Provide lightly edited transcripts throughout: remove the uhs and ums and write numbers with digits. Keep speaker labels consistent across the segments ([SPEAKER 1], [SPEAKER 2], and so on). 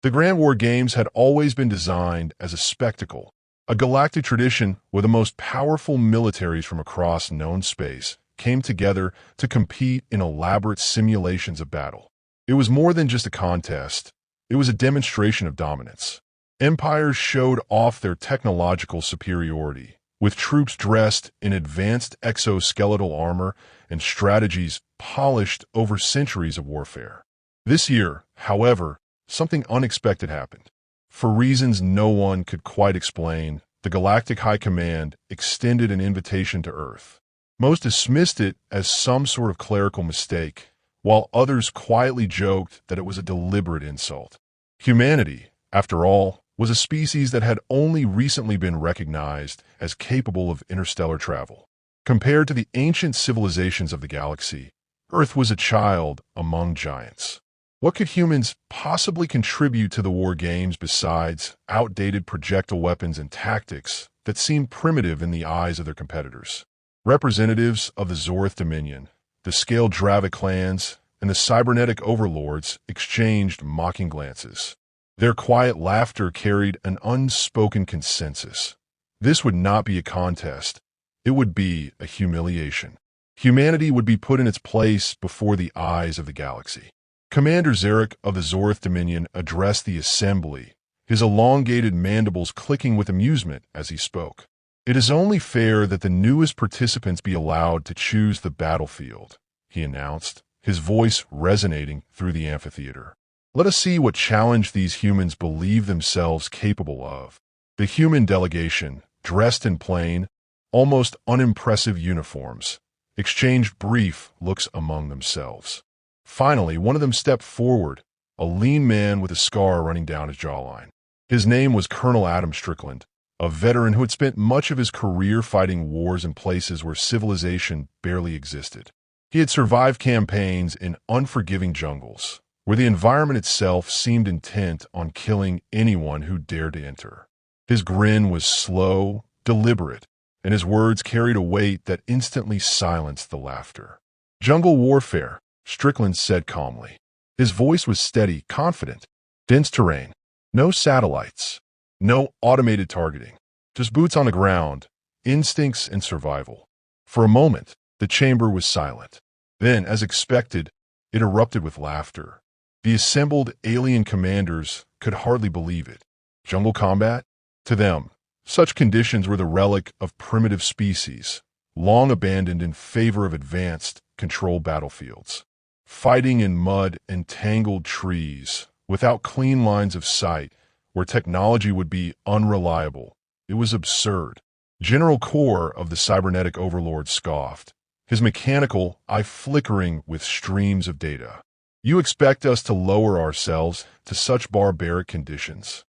[SPEAKER 1] The Grand War Games had always been designed as a spectacle, a galactic tradition where the most powerful militaries from across known space came together to compete in elaborate simulations of battle. It was more than just a contest. It was a demonstration of dominance. Empires showed off their technological superiority, with troops dressed in advanced exoskeletal armor and strategies polished over centuries of warfare. This year, however, something unexpected happened. For reasons no one could quite explain, the Galactic High Command extended an invitation to Earth. Most dismissed it as some sort of clerical mistake, while others quietly joked that it was a deliberate insult. Humanity, after all, was a species that had only recently been recognized as capable of interstellar travel. Compared to the ancient civilizations of the galaxy, Earth was a child among giants. What could humans possibly contribute to the war games besides outdated projectile weapons and tactics that seemed primitive in the eyes of their competitors? Representatives of the Zorth Dominion, the scaled Dravic clans, and the cybernetic overlords exchanged mocking glances. Their quiet laughter carried an unspoken consensus. This would not be a contest. It would be a humiliation. Humanity would be put in its place before the eyes of the galaxy. Commander Zarek of the Zorth Dominion addressed the assembly, his elongated mandibles clicking with amusement as he spoke. "It is only fair that the newest participants be allowed to choose the battlefield," he announced, his voice resonating through the amphitheater. "Let us see what challenge these humans believe themselves capable of." The human delegation, dressed in plain, almost unimpressive uniforms, exchanged brief looks among themselves. Finally, one of them stepped forward, a lean man with a scar running down his jawline. His name was Colonel Adam Strickland, a veteran who had spent much of his career fighting wars in places where civilization barely existed. He had survived campaigns in unforgiving jungles, where the environment itself seemed intent on killing anyone who dared to enter. His grin was slow, deliberate, and his words carried a weight that instantly silenced the laughter. "Jungle warfare," Strickland said calmly. His voice was steady, confident. "Dense terrain. No satellites. No automated targeting. Just boots on the ground, instincts and survival." For a moment, the chamber was silent. Then, as expected, it erupted with laughter. The assembled alien commanders could hardly believe it. Jungle combat? To them, such conditions were the relic of primitive species, long abandoned in favor of advanced, controlled battlefields. Fighting in mud and tangled trees, without clean lines of sight, where technology would be unreliable. It was absurd. General Core of the cybernetic overlord scoffed, his mechanical eye flickering with streams of data. "You expect us to lower ourselves to such barbaric conditions?"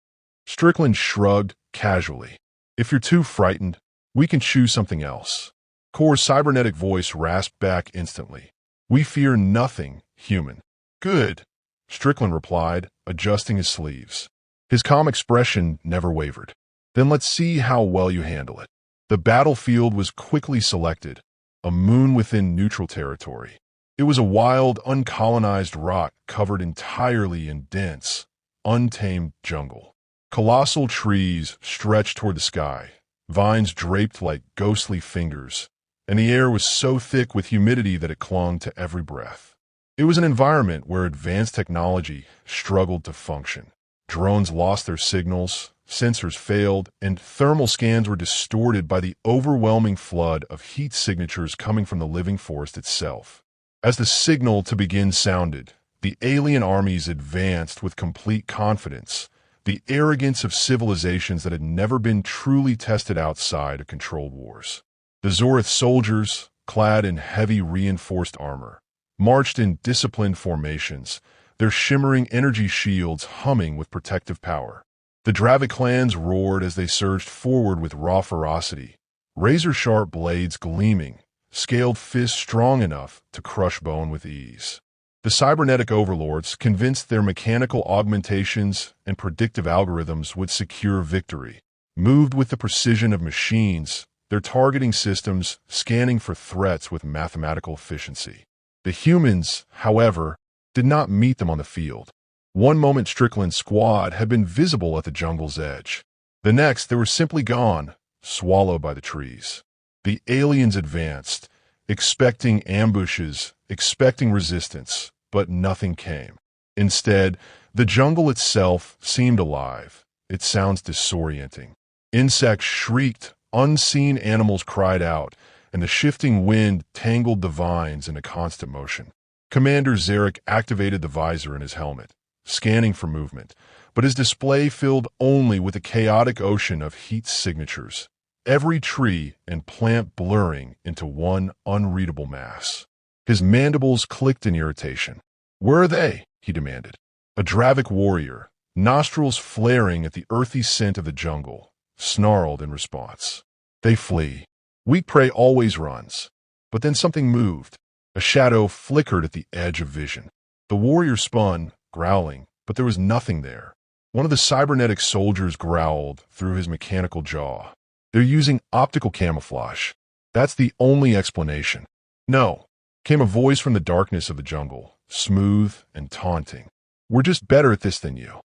[SPEAKER 1] Strickland shrugged casually. "If you're too frightened, we can choose something else." Core's cybernetic voice rasped back instantly. "We fear nothing, human." "Good," Strickland replied, adjusting his sleeves. His calm expression never wavered. "Then let's see how well you handle it." The battlefield was quickly selected, a moon within neutral territory. It was a wild, uncolonized rock covered entirely in dense, untamed jungle. Colossal trees stretched toward the sky, vines draped like ghostly fingers, and the air was so thick with humidity that it clung to every breath. It was an environment where advanced technology struggled to function. Drones lost their signals, sensors failed, and thermal scans were distorted by the overwhelming flood of heat signatures coming from the living forest itself. As the signal to begin sounded, the alien armies advanced with complete confidence, the arrogance of civilizations that had never been truly tested outside of controlled wars. The Zorth soldiers, clad in heavy reinforced armor, marched in disciplined formations, their shimmering energy shields humming with protective power. The Dravic clans roared as they surged forward with raw ferocity, razor-sharp blades gleaming, scaled fists strong enough to crush bone with ease. The cybernetic overlords, convinced their mechanical augmentations and predictive algorithms would secure victory, moved with the precision of machines, their targeting systems scanning for threats with mathematical efficiency. The humans, however, did not meet them on the field. One moment Strickland's squad had been visible at the jungle's edge. The next, they were simply gone, swallowed by the trees. The aliens advanced, expecting ambushes, expecting resistance, but nothing came. Instead, the jungle itself seemed alive. It sounds disorienting. Insects shrieked, unseen animals cried out, and the shifting wind tangled the vines in a constant motion. Commander Zarek activated the visor in his helmet, scanning for movement, but his display filled only with a chaotic ocean of heat signatures, every tree and plant blurring into one unreadable mass. His mandibles clicked in irritation. "Where are they?" he demanded. A Dravic warrior, nostrils flaring at the earthy scent of the jungle, snarled in response. "They flee. Weak prey always runs." But then something moved. A shadow flickered at the edge of vision. The warrior spun, growling, but there was nothing there. One of the cybernetic soldiers growled through his mechanical jaw. "They're using optical camouflage. That's the only explanation." "No," came a voice from the darkness of the jungle, smooth and taunting. "We're just better at this than you."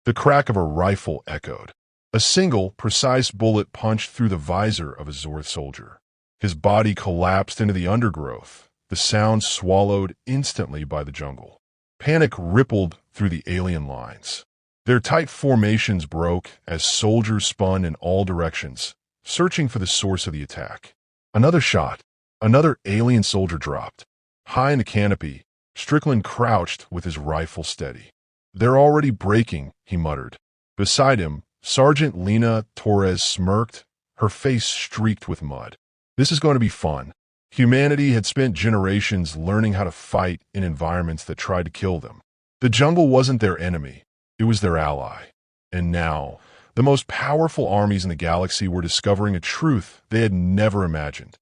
[SPEAKER 1] The crack of a rifle echoed. A single, precise bullet punched through the visor of a Zorth soldier. His body collapsed into the undergrowth, the sound swallowed instantly by the jungle. Panic rippled through the alien lines. Their tight formations broke as soldiers spun in all directions, searching for the source of the attack. Another shot. Another alien soldier dropped. High in the canopy, Strickland crouched with his rifle steady. "They're already breaking," he muttered. Beside him, Sergeant Lena Torres smirked, her face streaked with mud. "This is going to be fun." Humanity had spent generations learning how to fight in environments that tried to kill them. The jungle wasn't their enemy, it was their ally. And now, the most powerful armies in the galaxy were discovering a truth they had never imagined.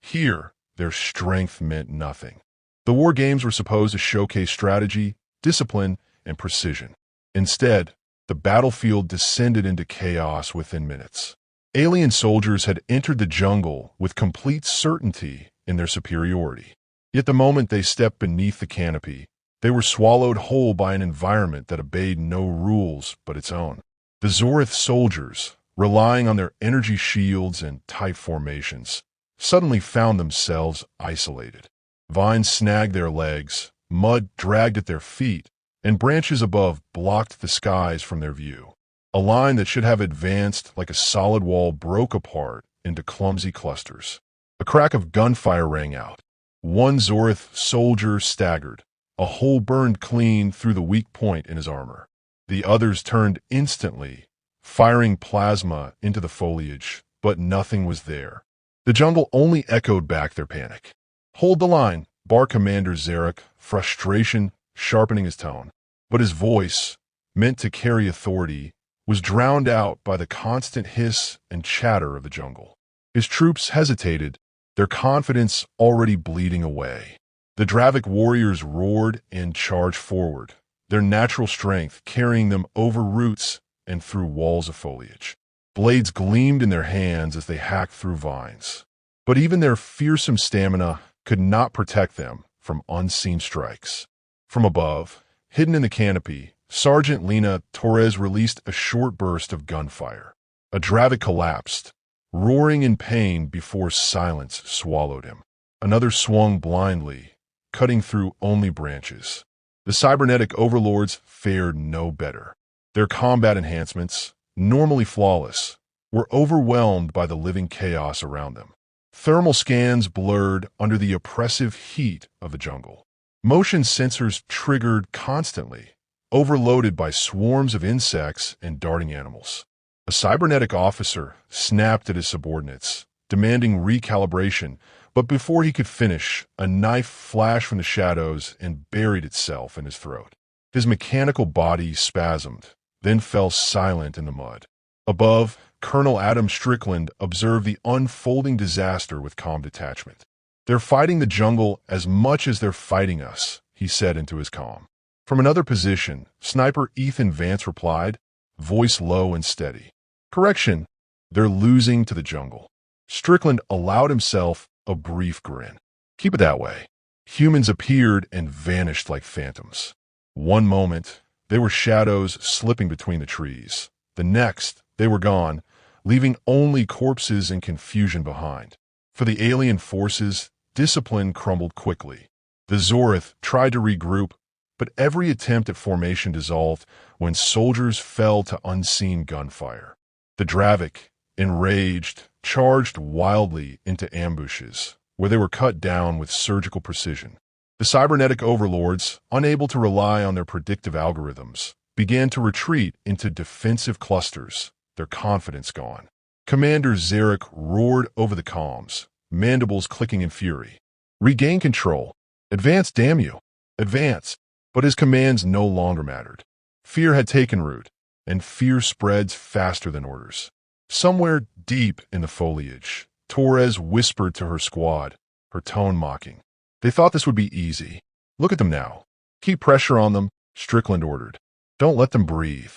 [SPEAKER 1] Here, their strength meant nothing. The war games were supposed to showcase strategy, discipline, and precision. Instead, the battlefield descended into chaos within minutes. Alien soldiers had entered the jungle with complete certainty in their superiority. Yet the moment they stepped beneath the canopy, they were swallowed whole by an environment that obeyed no rules but its own. The Zorth soldiers, relying on their energy shields and tight formations, suddenly found themselves isolated. Vines snagged their legs, mud dragged at their feet, and branches above blocked the skies from their view. A line that should have advanced like a solid wall broke apart into clumsy clusters. A crack of gunfire rang out. One Zorth soldier staggered, a hole burned clean through the weak point in his armor. The others turned instantly, firing plasma into the foliage, but nothing was there. The jungle only echoed back their panic. "Hold the line," barked Commander Zarek, frustration sharpening his tone. But his voice, meant to carry authority, was drowned out by the constant hiss and chatter of the jungle. His troops hesitated, their confidence already bleeding away. The Dravic warriors roared and charged forward, their natural strength carrying them over roots and through walls of foliage. Blades gleamed in their hands as they hacked through vines. But even their fearsome stamina could not protect them from unseen strikes. From above, hidden in the canopy, Sergeant Lena Torres released a short burst of gunfire. A Dravic collapsed, roaring in pain before silence swallowed him. Another swung blindly, cutting through only branches. The cybernetic overlords fared no better. Their combat enhancements, normally flawless, were overwhelmed by the living chaos around them. Thermal scans blurred under the oppressive heat of the jungle. Motion sensors triggered constantly, overloaded by swarms of insects and darting animals. A cybernetic officer snapped at his subordinates, demanding recalibration, but before he could finish, a knife flashed from the shadows and buried itself in his throat. His mechanical body spasmed, then fell silent in the mud. Above, Colonel Adam Strickland observed the unfolding disaster with calm detachment. "They're fighting the jungle as much as they're fighting us," he said into his calm. From another position, Sniper Ethan Vance replied, voice low and steady. "Correction, they're losing to the jungle." Strickland allowed himself a brief grin. "Keep it that way." Humans appeared and vanished like phantoms. One moment, they were shadows slipping between the trees. The next, they were gone, leaving only corpses and confusion behind. For the alien forces, discipline crumbled quickly. The Zorith tried to regroup, but every attempt at formation dissolved when soldiers fell to unseen gunfire. The Dravik, enraged, charged wildly into ambushes, where they were cut down with surgical precision. The cybernetic overlords, unable to rely on their predictive algorithms, began to retreat into defensive clusters, their confidence gone. Commander Zarek roared over the comms, mandibles clicking in fury. "Regain control. Advance, damn you. Advance." But his commands no longer mattered. Fear had taken root, and fear spreads faster than orders. Somewhere deep in the foliage, Torres whispered to her squad, her tone mocking. "They thought this would be easy. Look at them now. Keep pressure on them," Strickland ordered. "Don't let them breathe."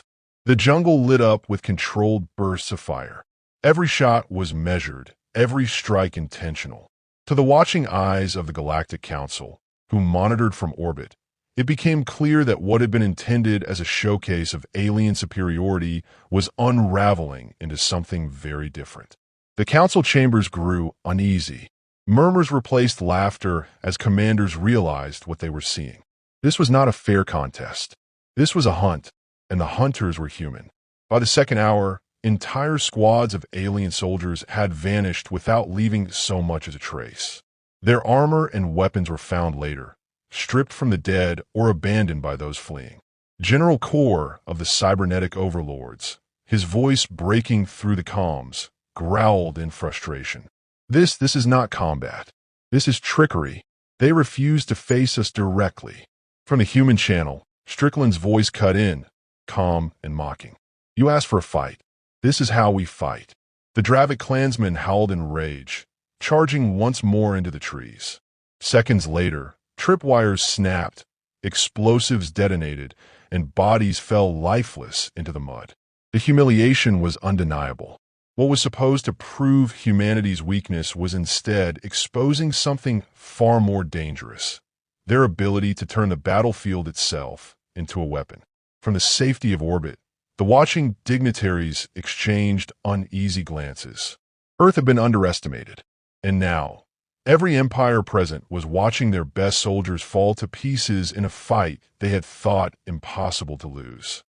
[SPEAKER 1] The jungle lit up with controlled bursts of fire. Every shot was measured, every strike intentional. To the watching eyes of the Galactic Council, who monitored from orbit, it became clear that what had been intended as a showcase of alien superiority was unraveling into something very different. The council chambers grew uneasy. Murmurs replaced laughter as commanders realized what they were seeing. This was not a fair contest. This was a hunt, and the hunters were human. By the second hour, entire squads of alien soldiers had vanished without leaving so much as a trace. Their armor and weapons were found later, stripped from the dead or abandoned by those fleeing. General Core of the cybernetic overlords, his voice breaking through the comms, growled in frustration. This is not combat. This is trickery. They refuse to face us directly." From the human channel, Strickland's voice cut in, calm and mocking. "You asked for a fight. This is how we fight." The Dravik clansmen howled in rage, charging once more into the trees. Seconds later, tripwires snapped, explosives detonated, and bodies fell lifeless into the mud. The humiliation was undeniable. What was supposed to prove humanity's weakness was instead exposing something far more dangerous: their ability to turn the battlefield itself into a weapon. From the safety of orbit, the watching dignitaries exchanged uneasy glances. Earth had been underestimated, and now, every empire present was watching their best soldiers fall to pieces in a fight they had thought impossible to lose.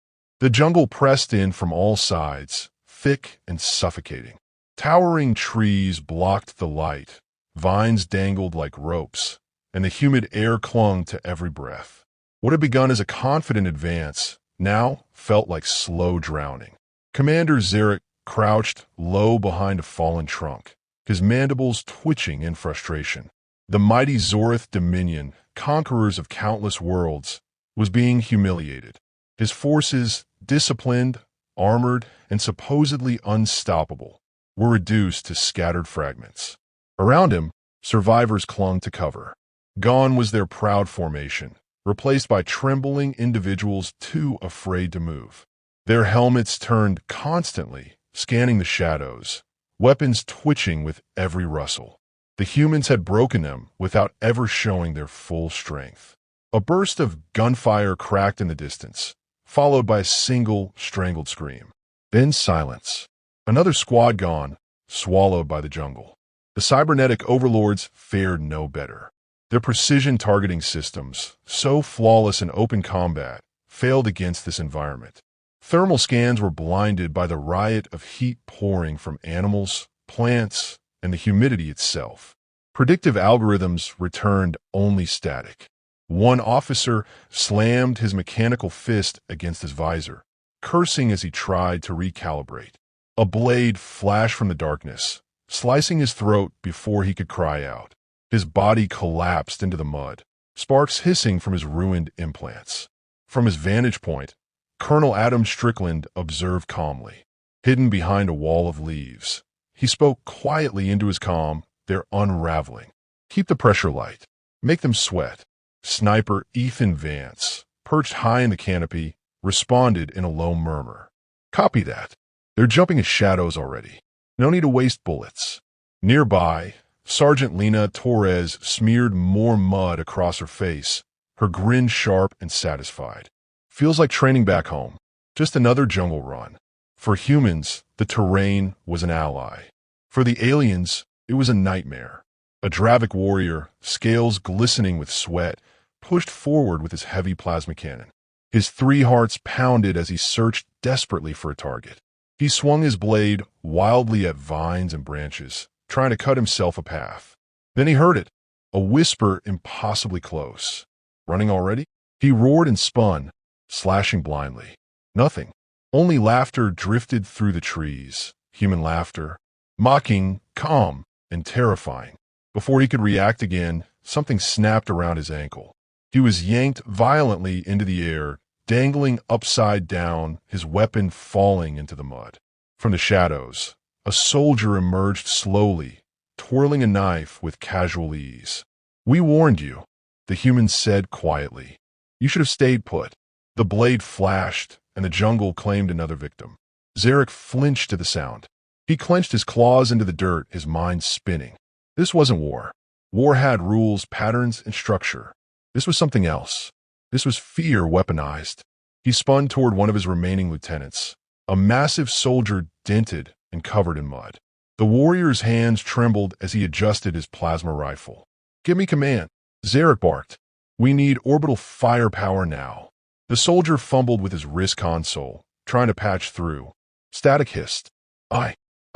[SPEAKER 1] The jungle pressed in from all sides, thick and suffocating. Towering trees blocked the light, vines dangled like ropes, and the humid air clung to every breath. What had begun as a confident advance now felt like slow drowning. Commander Zarek crouched low behind a fallen trunk, his mandibles twitching in frustration. The mighty Zorith Dominion, conquerors of countless worlds, was being humiliated. His forces, disciplined, armored, and supposedly unstoppable, were reduced to scattered fragments. Around him, survivors clung to cover. Gone was their proud formation, replaced by trembling individuals too afraid to move. Their helmets turned constantly, scanning the shadows, weapons twitching with every rustle. The humans had broken them without ever showing their full strength. A burst of gunfire cracked in the distance, followed by a single, strangled scream. Then silence. Another squad gone, swallowed by the jungle. The cybernetic overlords fared no better. Their precision targeting systems, so flawless in open combat, failed against this environment. Thermal scans were blinded by the riot of heat pouring from animals, plants, and the humidity itself. Predictive algorithms returned only static. One officer slammed his mechanical fist against his visor, cursing as he tried to recalibrate. A blade flashed from the darkness, slicing his throat before he could cry out. His body collapsed into the mud, sparks hissing from his ruined implants. From his vantage point, Colonel Adam Strickland observed calmly. Hidden behind a wall of leaves, he spoke quietly into his comm, "They're unraveling. Keep the pressure light. Make them sweat." Sniper Ethan Vance, perched high in the canopy, responded in a low murmur. "Copy that. They're jumping as shadows already. No need to waste bullets." Nearby, Sergeant Lena Torres smeared more mud across her face, her grin sharp and satisfied. Feels like training back home. Just another jungle run. For humans, the terrain was an ally. For the aliens, it was a nightmare. A Dravic warrior, scales glistening with sweat, pushed forward with his heavy plasma cannon. His 3 hearts pounded as he searched desperately for a target. He swung his blade wildly at vines and branches, trying to cut himself a path. Then he heard it, a whisper impossibly close. Running already? He roared and spun, slashing blindly. Nothing. Only laughter drifted through the trees. Human laughter. Mocking, calm, and terrifying. Before he could react again, something snapped around his ankle. He was yanked violently into the air, dangling upside down, his weapon falling into the mud. From the shadows, a soldier emerged slowly, twirling a knife with casual ease. "We warned you," the human said quietly. "You should have stayed put." The blade flashed, and the jungle claimed another victim. Zarek flinched to the sound. He clenched his claws into the dirt, his mind spinning. This wasn't war. War had rules, patterns, and structure. This was something else. This was fear weaponized. He spun toward one of his remaining lieutenants, a massive soldier dented and covered in mud. The warrior's hands trembled as he adjusted his plasma rifle. "Give me command," Zarek barked. "We need orbital firepower now." The soldier fumbled with his wrist console, trying to patch through. Static hissed. I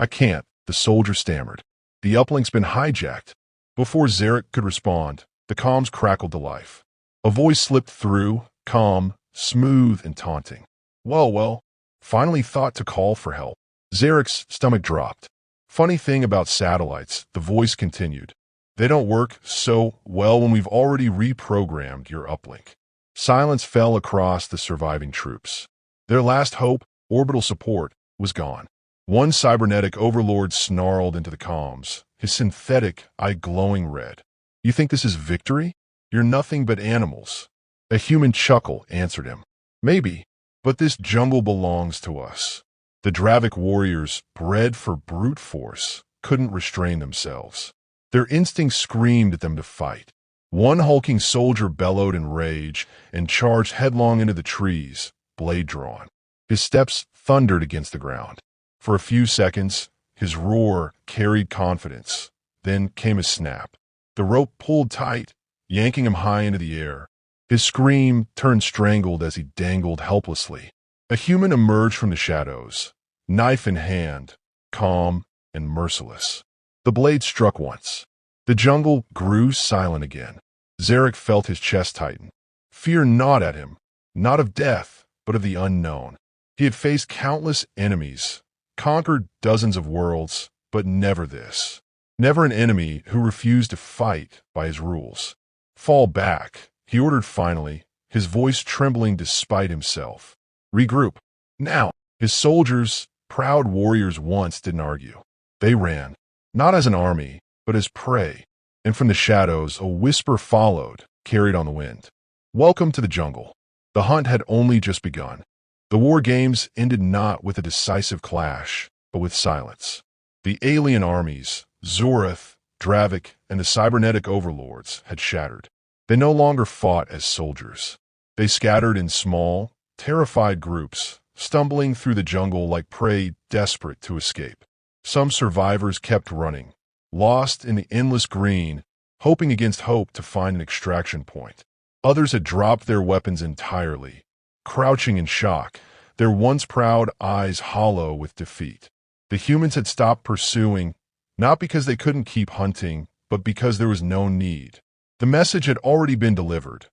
[SPEAKER 1] can't," the soldier stammered. "The uplink's been hijacked." Before Zarek could respond, the comms crackled to life. A voice slipped through, calm, smooth, and taunting. Well, finally thought to call for help." Zarek's stomach dropped. "Funny thing about satellites," the voice continued. "They don't work so well when we've already reprogrammed your uplink." Silence fell across the surviving troops. Their last hope, orbital support, was gone. One cybernetic overlord snarled into the comms, his synthetic eye glowing red. "You think this is victory? You're nothing but animals." A human chuckle answered him. "Maybe, but this jungle belongs to us." The Dravic warriors, bred for brute force, couldn't restrain themselves. Their instincts screamed at them to fight. One hulking soldier bellowed in rage and charged headlong into the trees, blade drawn. His steps thundered against the ground. For a few seconds, his roar carried confidence. Then came a snap. The rope pulled tight, yanking him high into the air. His scream turned strangled as he dangled helplessly. A human emerged from the shadows, knife in hand, calm and merciless. The blade struck once. The jungle grew silent again. Zarek felt his chest tighten. Fear gnawed at him, not of death, but of the unknown. He had faced countless enemies, conquered dozens of worlds, but never this. Never an enemy who refused to fight by his rules. "Fall back," he ordered finally, his voice trembling despite himself. "Regroup. Now." His soldiers, proud warriors once, didn't argue. They ran, not as an army, but as prey. And from the shadows, a whisper followed, carried on the wind. "Welcome to the jungle." The hunt had only just begun. The war games ended not with a decisive clash, but with silence. The alien armies, Zoreth, Dravic, and the cybernetic overlords, had shattered. They no longer fought as soldiers. They scattered in small, terrified groups, stumbling through the jungle like prey desperate to escape. Some survivors kept running, lost in the endless green, hoping against hope to find an extraction point. Others had dropped their weapons entirely, crouching in shock, their once proud eyes hollow with defeat. The humans had stopped pursuing, not because they couldn't keep hunting, but because there was no need. The message had already been delivered,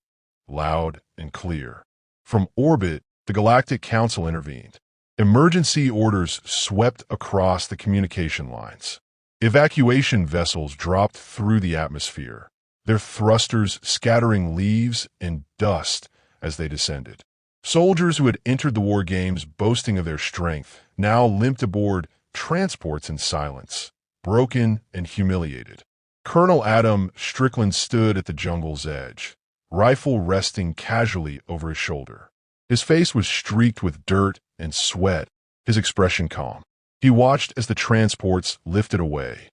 [SPEAKER 1] loud and clear. From orbit, the Galactic Council intervened. Emergency orders swept across the communication lines. Evacuation vessels dropped through the atmosphere, their thrusters scattering leaves and dust as they descended. Soldiers who had entered the war games boasting of their strength now limped aboard transports in silence, broken and humiliated. Colonel Adam Strickland stood at the jungle's edge, rifle resting casually over his shoulder. His face was streaked with dirt and sweat, his expression calm. He watched as the transports lifted away,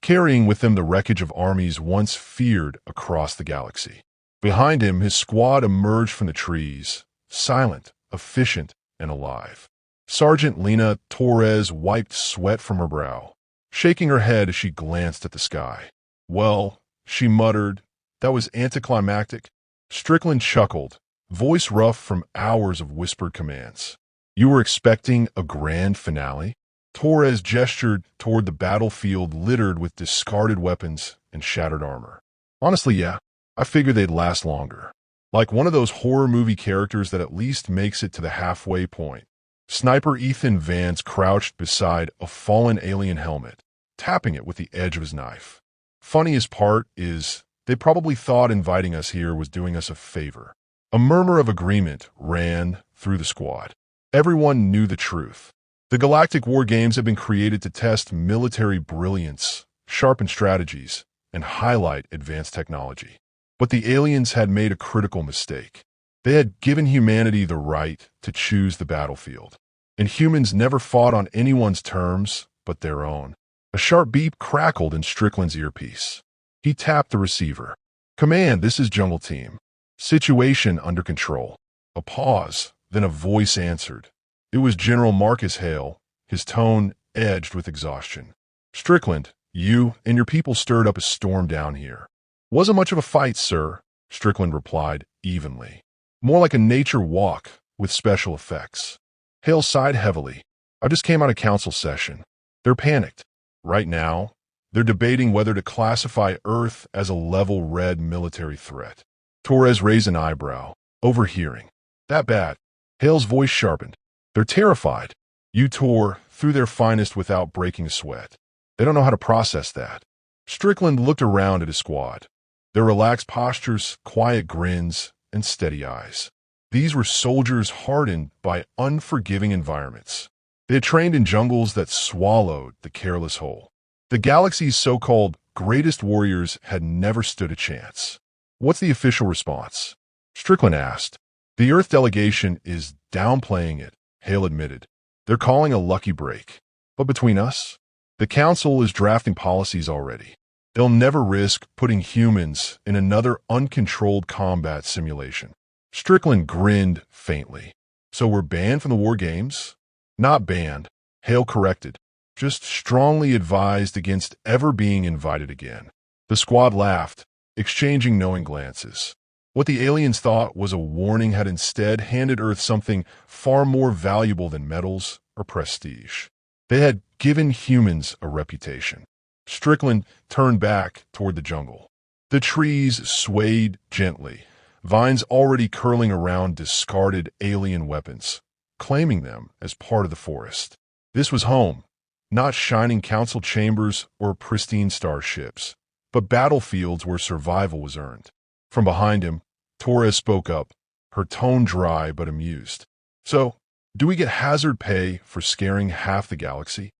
[SPEAKER 1] carrying with them the wreckage of armies once feared across the galaxy. Behind him, his squad emerged from the trees, silent, efficient, and alive. Sergeant Lena Torres wiped sweat from her brow, shaking her head as she glanced at the sky. "Well," she muttered, "that was anticlimactic." Strickland chuckled, voice rough from hours of whispered commands. "You were expecting a grand finale?" Torres gestured toward the battlefield littered with discarded weapons and shattered armor. "Honestly, yeah. I figured they'd last longer. Like one of those horror movie characters that at least makes it to the halfway point." Sniper Ethan Vance crouched beside a fallen alien helmet, tapping it with the edge of his knife. "Funniest part is, they probably thought inviting us here was doing us a favor." A murmur of agreement ran through the squad. Everyone knew the truth. The Galactic War Games had been created to test military brilliance, sharpen strategies, and highlight advanced technology. But the aliens had made a critical mistake. They had given humanity the right to choose the battlefield, and humans never fought on anyone's terms but their own. A sharp beep crackled in Strickland's earpiece. He tapped the receiver. "Command, this is Jungle Team. Situation under control." A pause, then a voice answered. It was General Marcus Hale, his tone edged with exhaustion. "Strickland, you and your people stirred up a storm down here." "Wasn't much of a fight, sir," Strickland replied evenly. "More like a nature walk with special effects." Hale sighed heavily. "I just came out of council session. They're panicked. Right now, they're debating whether to classify Earth as a level red military threat." Torres raised an eyebrow, overhearing. "That bad?" Hale's voice sharpened. "They're terrified. You tore through their finest without breaking a sweat. They don't know how to process that." Strickland looked around at his squad. Their relaxed postures, quiet grins, and steady eyes. These were soldiers hardened by unforgiving environments. They had trained in jungles that swallowed the careless whole. The galaxy's so-called greatest warriors had never stood a chance. "What's the official response?" Strickland asked. "The Earth delegation is downplaying it," Hale admitted. "They're calling a lucky break. But between us, the Council is drafting policies already. They'll never risk putting humans in another uncontrolled combat simulation." Strickland grinned faintly. "So we're banned from the War Games?" "Not banned," Hale corrected. "Just strongly advised against ever being invited again." The squad laughed, exchanging knowing glances. What the aliens thought was a warning had instead handed Earth something far more valuable than medals or prestige. They had given humans a reputation. Strickland turned back toward the jungle. The trees swayed gently, vines already curling around discarded alien weapons, claiming them as part of the forest. This was home, not shining council chambers or pristine starships, but battlefields where survival was earned. From behind him, Torres spoke up, her tone dry but amused. "So, do we get hazard pay for scaring half the galaxy?"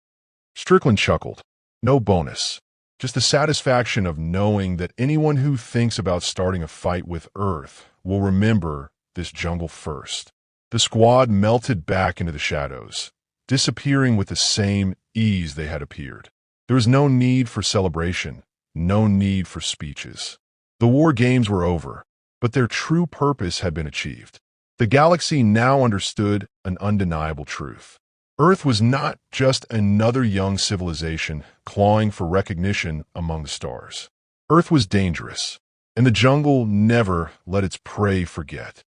[SPEAKER 1] Strickland chuckled. "No bonus. Just the satisfaction of knowing that anyone who thinks about starting a fight with Earth will remember this jungle first." The squad melted back into the shadows, disappearing with the same ease they had appeared. There was no need for celebration, no need for speeches. The war games were over, but their true purpose had been achieved. The galaxy now understood an undeniable truth. Earth was not just another young civilization clawing for recognition among the stars. Earth was dangerous, and the jungle never let its prey forget.